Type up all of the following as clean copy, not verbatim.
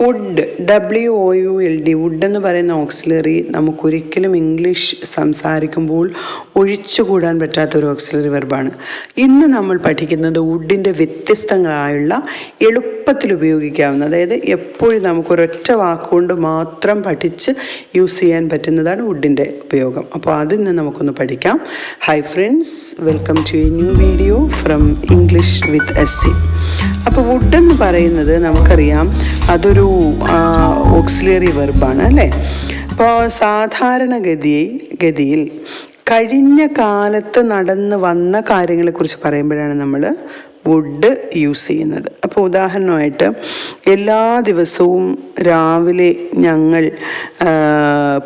Would, WOULD, would എന്ന് പറയുന്ന auxiliary നമുക്കൊരിക്കലും ഇംഗ്ലീഷ് സംസാരിക്കുമ്പോൾ ഒഴിച്ചുകൂടാൻ പറ്റാത്തൊരു ഓക്സിലറി വെർബാണ്. ഇന്ന് നമ്മൾ പഠിക്കുന്നത് വുഡിൻ്റെ വ്യത്യസ്തങ്ങളായുള്ള എളുപ്പത്തിൽ ഉപയോഗിക്കാവുന്ന, അതായത് എപ്പോഴും നമുക്കൊരൊറ്റ വാക്കുകൊണ്ട് മാത്രം പഠിച്ച് യൂസ് ചെയ്യാൻ പറ്റുന്നതാണ് വുഡിൻ്റെ ഉപയോഗം. അപ്പോൾ അതിന്ന് നമുക്കൊന്ന് പഠിക്കാം. Hi friends, welcome to a new video from English with SC. അപ്പോൾ വുഡ് എന്ന് പറയുന്നത് നമുക്കറിയാം അതൊരു ഓക്സിലറി വെർബാണ് അല്ലേ. അപ്പോൾ സാധാരണഗതിയിൽ കഴിഞ്ഞ കാലത്ത് നടന്നു വന്ന കാര്യങ്ങളെക്കുറിച്ച് പറയുമ്പോഴാണ് നമ്മൾ വുഡ് യൂസ് ചെയ്യുന്നത്. അപ്പോൾ ഉദാഹരണമായിട്ട് എല്ലാ ദിവസവും രാവിലെ ഞങ്ങൾ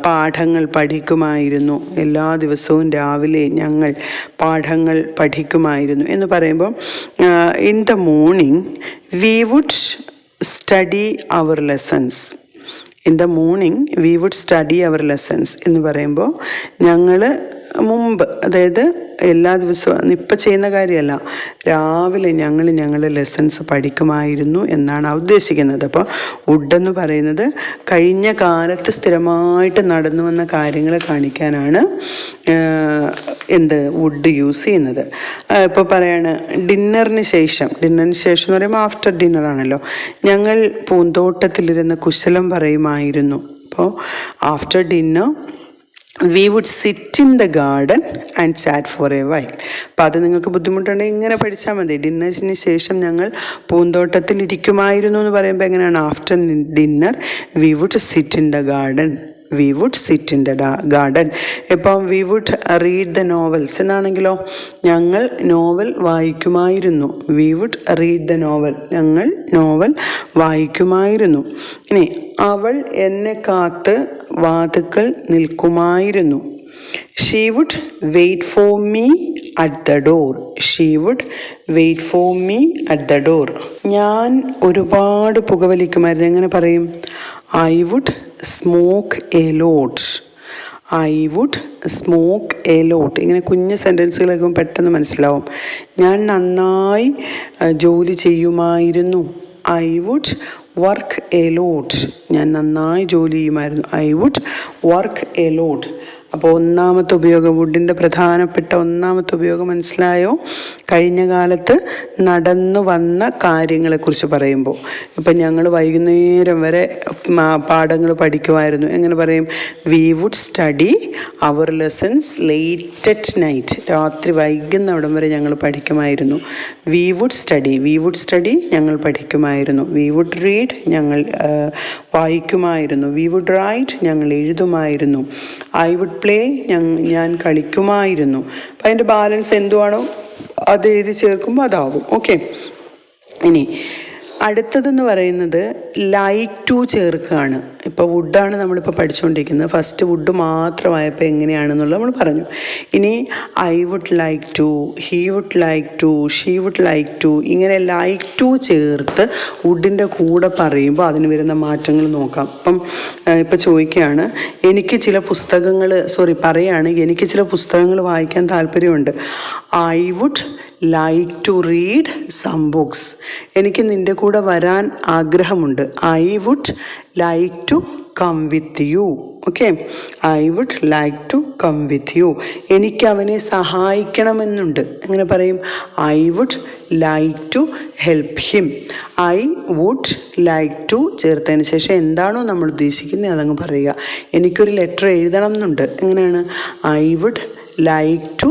പാഠങ്ങൾ പഠിക്കുമായിരുന്നു, എല്ലാ ദിവസവും രാവിലെ ഞങ്ങൾ പാഠങ്ങൾ പഠിക്കുമായിരുന്നു എന്ന് പറയുമ്പോൾ in the morning we would study our lessons. In the morning we would study our lessons എന്ന് പറയുമ്പോൾ ഞങ്ങൾ മുമ്പ്, അതായത് എല്ലാ ദിവസവും ഇപ്പം ചെയ്യുന്ന കാര്യമല്ല, രാവിലെ ഞങ്ങൾ ഞങ്ങളുടെ ലെസൺസ് പഠിക്കുമായിരുന്നു എന്നാണ് ഉദ്ദേശിക്കുന്നത്. അപ്പോൾ വുഡ് എന്ന് പറയുന്നത് കഴിഞ്ഞ കാലത്ത് സ്ഥിരമായിട്ട് നടന്നു വന്ന കാര്യങ്ങളെ കാണിക്കാനാണ് വുഡ് യൂസ് ചെയ്യുന്നത്. ഇപ്പോൾ പറയാണ് ഡിന്നറിന് ശേഷം എന്ന് പറയുമ്പോൾ ആഫ്റ്റർ ഡിന്നറാണല്ലോ, ഞങ്ങൾ പൂന്തോട്ടത്തിലിരുന്ന് കുശലം പറയുമായിരുന്നു. അപ്പോൾ after dinner we would sit in the garden and chat for a while. അപ്പോൾ അത് നിങ്ങൾക്ക് ബുദ്ധിമുട്ടുണ്ടെങ്കിൽ ഇങ്ങനെ പഠിച്ചാൽ മതി. ഡിന്നറിന് ശേഷം ഞങ്ങൾ പൂന്തോട്ടത്തിൽ ഇരിക്കുമായിരുന്നു എന്ന് പറയുമ്പോൾ എങ്ങനെയാണ്? After dinner we would sit in the garden, we would sit in the garden. ഇപ്പം we would read the novels എന്നാണെങ്കിലോ, ഞങ്ങൾ നോവൽ വായിക്കുമായിരുന്നു. We would read the novel, ഞങ്ങൾ നോവൽ വായിക്കുമായിരുന്നു. ഇനി അവൾ എന്നെ കാത്ത് വാതുക്കൽ നിൽക്കുമായിരുന്നു. She would wait for me at the door, she would wait for me at the door. ഞാൻ ഒരുപാട് പുകവലിക്കുമായിരുന്നു. എങ്ങനെ പറയും? I would smoke a lot, I would smoke a lot. ഇങ്ങനെ കുഞ്ഞു സെൻറ്റൻസുകളൊക്കെ പെട്ടെന്ന് മനസ്സിലാവും. ഞാൻ നന്നായി ജോലി ചെയ്യുമായിരുന്നു. I would work a lot, ഞാൻ നന്നായി ജോലി ചെയ്യുമായിരുന്നു. I would work a lot. അപ്പോൾ ഒന്നാമത്തെ ഉപയോഗം, വുഡിൻ്റെ പ്രധാനപ്പെട്ട ഒന്നാമത്തെ ഉപയോഗം മനസ്സിലായോ? കഴിഞ്ഞ കാലത്ത് നടന്നു വന്ന കാര്യങ്ങളെക്കുറിച്ച് പറയുമ്പോൾ, ഇപ്പം ഞങ്ങൾ വൈകുന്നേരം വരെ പാഠങ്ങൾ പഠിക്കുമായിരുന്നു. എങ്ങനെ പറയും? We would study our lessons late at night, രാത്രി വൈകുന്ന അവിടം വരെ ഞങ്ങൾ പഠിക്കുമായിരുന്നു. വി വുഡ് സ്റ്റഡി ഞങ്ങൾ പഠിക്കുമായിരുന്നു. വി വുഡ് റീഡ് ഞങ്ങൾ വായിക്കുമായിരുന്നു. വി വുഡ് റൈറ്റ് ഞങ്ങൾ എഴുതുമായിരുന്നു. ഐ വുഡ് പ്ലേ ഞാൻ കളിക്കുമായിരുന്നു. അപ്പം അതിൻ്റെ ബാലൻസ് എന്തുവാണോ അത് എഴുതി ചേർക്കുമ്പോൾ അതാവും. ഓക്കെ. ഇനി അടുത്തതെന്ന് പറയുന്നത് ലൈക്ക് ടു ചേർക്കുകയാണ്. ഇപ്പോൾ വുഡാണ് നമ്മളിപ്പോൾ പഠിച്ചുകൊണ്ടിരിക്കുന്നത്. ഫസ്റ്റ് വുഡ് മാത്രമായപ്പോൾ എങ്ങനെയാണെന്നുള്ളത് നമ്മൾ പറഞ്ഞു. ഇനി I would like to, he would like to, she would like to, ഇങ്ങനെ ലൈക്ക് ടു ചേർത്ത് വുഡിൻ്റെ കൂടെ പറയുമ്പോൾ അതിന് വരുന്ന മാറ്റങ്ങൾ നോക്കാം. ഇപ്പം ചോദിക്കുകയാണ്, എനിക്ക് ചില പുസ്തകങ്ങൾ എനിക്ക് ചില പുസ്തകങ്ങൾ വായിക്കാൻ താല്പര്യമുണ്ട്. I would like to read some books, എനിക്ക് നിൻ്റെ കൂടെ വരാൻ ആഗ്രഹമുണ്ട്. I would like to come with you. Okay, I would like to come with you. എനിക്ക് അവനെ സഹായിക്കണമെന്നുണ്ട്. എങ്ങനെ പറയും? I would like to help him. I would like to ചേർത്തതിന് ശേഷം എന്താണോ നമ്മൾ ഉദ്ദേശിക്കുന്നത് അതങ്ങ് പറയുക. എനിക്കൊരു ലെറ്റർ എഴുതണം എന്നുണ്ട്. എങ്ങനെയാണ്? I would like to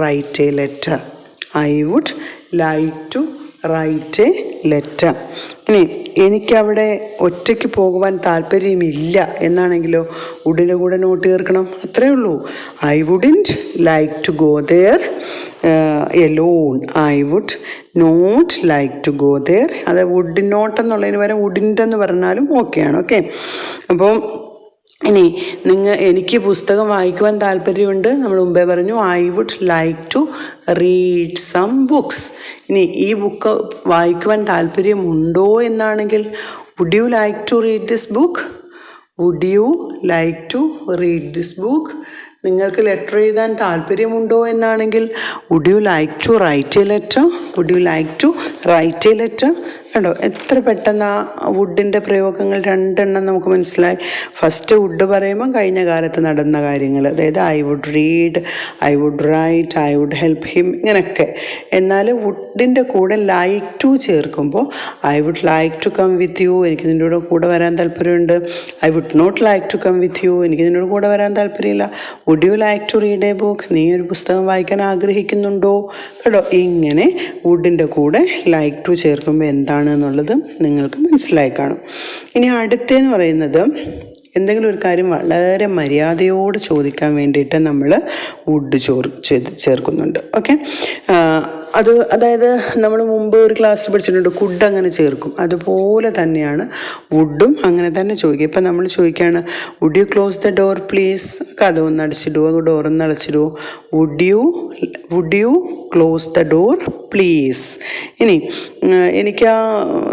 write a letter, I would like to write a letter. ഇനി എനിക്കവിടെ ഒറ്റയ്ക്ക് പോകുവാൻ താല്പര്യമില്ല എന്നാണെങ്കിലോ വുഡിൻ്റെ കൂടെ നോട്ട് ചേർക്കണം. അത്രയേ ഉള്ളൂ. I wouldn't like to go there alone, I would not like to go there. അത് വുഡ് നോട്ട് എന്നുള്ളതിന് പകരം വുഡിൻ്റെ എന്ന് പറഞ്ഞാലും ഓക്കെയാണ്. ഓക്കെ. അപ്പോൾ ഇനി എനിക്ക് പുസ്തകം വായിക്കുവാൻ താല്പര്യമുണ്ട്, നമ്മൾ മുമ്പേ പറഞ്ഞു. I would like to read some books. ഇനി ഈ ബുക്ക് വായിക്കുവാൻ താല്പര്യമുണ്ടോ എന്നാണെങ്കിൽ would you like to read this book, would you like to read this book. നിങ്ങൾക്ക് ലെറ്റർ എഴുതാൻ താല്പര്യമുണ്ടോ എന്നാണെങ്കിൽ would you like to write a letter, would you like to write a letter. കണ്ടോ എത്ര പെട്ടെന്ന് ആ വുഡിൻ്റെ പ്രയോഗങ്ങൾ രണ്ടെണ്ണം നമുക്ക് മനസ്സിലായി. ഫസ്റ്റ് വുഡ് പറയുമ്പോൾ കഴിഞ്ഞ കാലത്ത് നടന്ന കാര്യങ്ങൾ, അതായത് I would read, I would write, I would help him, ഇങ്ങനെയൊക്കെ. എന്നാൽ വുഡിൻ്റെ കൂടെ ലൈക്ക് ടു ചേർക്കുമ്പോൾ I would like to come with you, എനിക്ക് നിൻ്റെ കൂടെ വരാൻ താല്പര്യമുണ്ട്. I would not like to come with you, എനിക്ക് നിന്നോട് കൂടെ വരാൻ താല്പര്യമില്ല. Would you like to read a book, നീ ഒരു പുസ്തകം വായിക്കാൻ ആഗ്രഹിക്കുന്നുണ്ടോ? കേട്ടോ, ഇങ്ങനെ വുഡിൻ്റെ കൂടെ ലൈക്ക് ടു ചേർക്കുമ്പോൾ എന്താണ് എന്നുള്ളത് നിങ്ങൾക്ക് മനസ്സിലായി കാണും. ഇനി അടുത്തെന്ന് പറയുന്നത് എന്തെങ്കിലും ഒരു കാര്യം വളരെ മര്യാദയോട് ചോദിക്കാൻ വേണ്ടിയിട്ട് നമ്മൾ വുഡ് ചേർക്കുന്നുണ്ട്. ഓക്കെ, അതായത് നമ്മൾ മുമ്പ് ഒരു ക്ലാസ്സിൽ പഠിച്ചിട്ടുണ്ട് കുഡ് അങ്ങനെ ചേർക്കും, അതുപോലെ തന്നെയാണ് വുഡും അങ്ങനെ തന്നെ ചോദിക്കുക. ഇപ്പം നമ്മൾ ചോദിക്കുകയാണ് would you close the door please, കഥ ഒന്ന് അടച്ചിടുവോ, ഡോറൊന്ന് അടച്ചിടുവോ. Would you close the door please. ഇനി എനിക്ക് ആ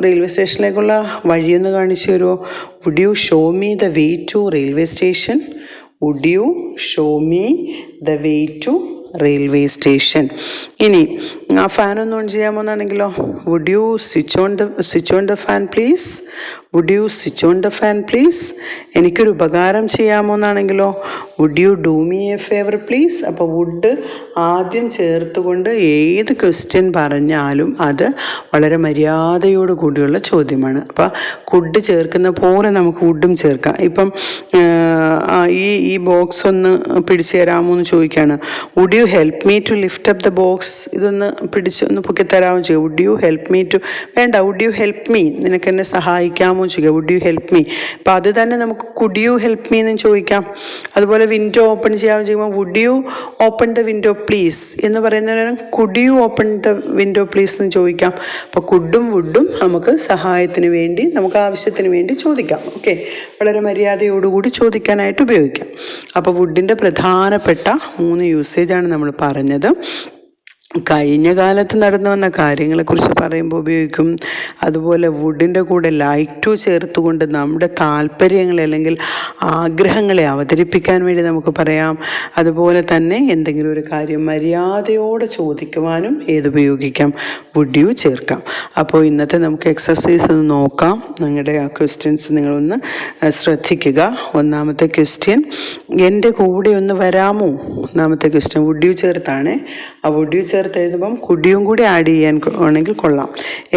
റെയിൽവേ സ്റ്റേഷനിലേക്കുള്ള വഴിയൊന്ന് കാണിച്ചു തരുമോ? Would you show me the way to railway station. Would you show me the way to railway station. ഇനി ആ ഫാൻ ഒന്ന് ഓൺ ചെയ്യാമോ എന്നാണെങ്കിലോ would you switch on the fan please. Would you switch on the fan please. എനിക്കൊരു ഉപകാരം ചെയ്യാമോ എന്നാണെങ്കിലോ would you do me a favour please. അപ്പോൾ വുഡ് ആദ്യം ചേർത്തുകൊണ്ട് ഏത് ക്വസ്റ്റ്യൻ പറഞ്ഞാലും അത് വളരെ മര്യാദയോട് കൂടിയുള്ള ചോദ്യമാണ്. അപ്പോൾ കുഡ് ചേർക്കുന്ന പോലെ നമുക്ക് വുഡും ചേർക്കാം. ഇപ്പം ഈ ബോക്സ് ഒന്ന് പിടിച്ചു തരാമോ എന്ന് ചോദിക്കുകയാണ്. Would you help me to lift up the box. ഇതൊന്ന് ഒന്ന് പൊക്കി തരാമോ ചോദിക്കുക. Would you help me to, വേണ്ട, വുഡ് യു ഹെൽപ്പ് മീ, നിനക്ക് എന്നെ സഹായിക്കാമോ ചോദിക്കുക. Would you help me. അപ്പോൾ അത് തന്നെ നമുക്ക് കുഡ് യു ഹെൽപ്പ് മീ എന്ന് ചോദിക്കാം. അതുപോലെ വിൻഡോ ഓപ്പൺ ചെയ്യാമെന്ന് ചോദിക്കുമ്പോൾ would you open the window please എന്ന് പറയുന്നതിന് could you open the window please എന്ന് ചോദിക്കാം. അപ്പോൾ കുഡും വുഡും നമുക്ക് സഹായത്തിന് വേണ്ടി, നമുക്ക് ആവശ്യത്തിന് വേണ്ടി ചോദിക്കാം. ഓക്കെ, വളരെ മര്യാദയോടുകൂടി ചോദിക്കാനായിട്ട് ഉപയോഗിക്കാം. അപ്പോൾ വുഡിൻ്റെ പ്രധാനപ്പെട്ട 3 യൂസേജാണ് നമ്മൾ പറഞ്ഞത്. കഴിഞ്ഞ കാലത്ത് നടന്നു വന്ന കാര്യങ്ങളെക്കുറിച്ച് പറയുമ്പോൾ ഉപയോഗിക്കും. അതുപോലെ വുഡിൻ്റെ കൂടെ ലൈക്ക് ടു ചേർത്തുകൊണ്ട് നമ്മുടെ താല്പര്യങ്ങളെ അല്ലെങ്കിൽ ആഗ്രഹങ്ങളെ അവതരിപ്പിക്കാൻ വേണ്ടി നമുക്ക് പറയാം. അതുപോലെ തന്നെ എന്തെങ്കിലും ഒരു കാര്യം മര്യാദയോടെ ചോദിക്കുവാനും ഏതുപയോഗിക്കാം, വുഡ് യു ചേർക്കാം. അപ്പോൾ ഇന്നത്തെ നമുക്ക് എക്സസൈസ് ഒന്ന് നോക്കാം. നിങ്ങളുടെ ആ ക്വസ്റ്റ്യൻസ് നിങ്ങളൊന്ന് ശ്രദ്ധിക്കുക. ഒന്നാമത്തെ ക്വസ്റ്റ്യൻ, എൻ്റെ കൂടെ ഒന്ന് വരാമോ. ഒന്നാമത്തെ ക്വസ്റ്റ്യൻ വുഡ് യു ചേർത്താണ്. ആ വുഡ് യു ചേർത്ത് എഴുതുമ്പം കുഡിയും കൂടി ആഡ് ചെയ്യാൻ ആണെങ്കിൽ കൊള്ളാം.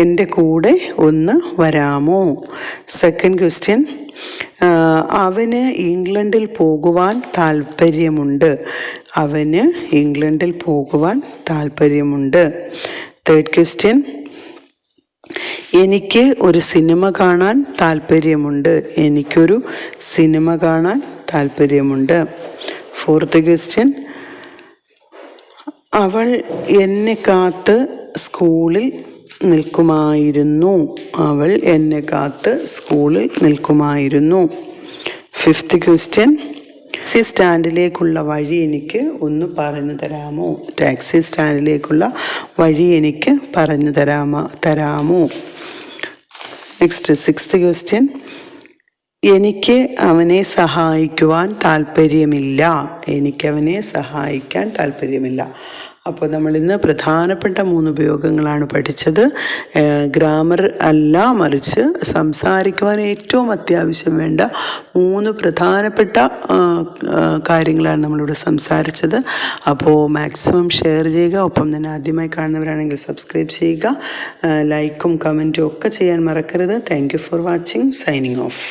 എൻ്റെ കൂടെ ഒന്ന് വരാമോ. സെക്കൻഡ് ക്വസ്റ്റ്യൻ, അവന് ഇംഗ്ലണ്ടിൽ പോകുവാൻ താല്പര്യമുണ്ട്. അവന് ഇംഗ്ലണ്ടിൽ പോകുവാൻ താല്പര്യമുണ്ട്. തേർഡ് ക്വസ്റ്റ്യൻ, എനിക്ക് ഒരു സിനിമ കാണാൻ താല്പര്യമുണ്ട്. എനിക്കൊരു സിനിമ കാണാൻ താല്പര്യമുണ്ട്. ഫോർത്ത് ക്വസ്റ്റ്യൻ, അവൾ എന്നെ കാത്ത് സ്കൂളിൽ നിൽക്കുമായിരുന്നു. അവൾ എന്നെ കാത്ത് സ്കൂളിൽ നിൽക്കുമായിരുന്നു. ഫിഫ്ത്ത് ക്വസ്റ്റ്യൻ, ടാക്സി സ്റ്റാൻഡിലേക്കുള്ള വഴി എനിക്ക് ഒന്ന് പറഞ്ഞു തരാമോ. ടാക്സി സ്റ്റാൻഡിലേക്കുള്ള വഴി എനിക്ക് പറഞ്ഞു തരാമോ. നെക്സ്റ്റ് സിക്സ്ത് ക്വസ്റ്റ്യൻ, എനിക്ക് അവനെ സഹായിക്കുവാൻ താല്പര്യമില്ല. എനിക്കവനെ സഹായിക്കാൻ താല്പര്യമില്ല. അപ്പോൾ നമ്മളിന്ന് പ്രധാനപ്പെട്ട 3 ഉപയോഗങ്ങളാണ് പഠിച്ചത്. ഗ്രാമർ അല്ല, മറിച്ച് സംസാരിക്കുവാൻ ഏറ്റവും അത്യാവശ്യം വേണ്ട 3 പ്രധാനപ്പെട്ട കാര്യങ്ങളാണ് നമ്മളിവിടെ സംസാരിച്ചത്. അപ്പോൾ മാക്സിമം ഷെയർ ചെയ്യുക. ഒപ്പം തന്നെ ആദ്യമായി കാണുന്നവരാണെങ്കിൽ സബ്സ്ക്രൈബ് ചെയ്യുക. ലൈക്കും കമൻറ്റും ഒക്കെ ചെയ്യാൻ മറക്കരുത്. Thank you for watching. Signing off.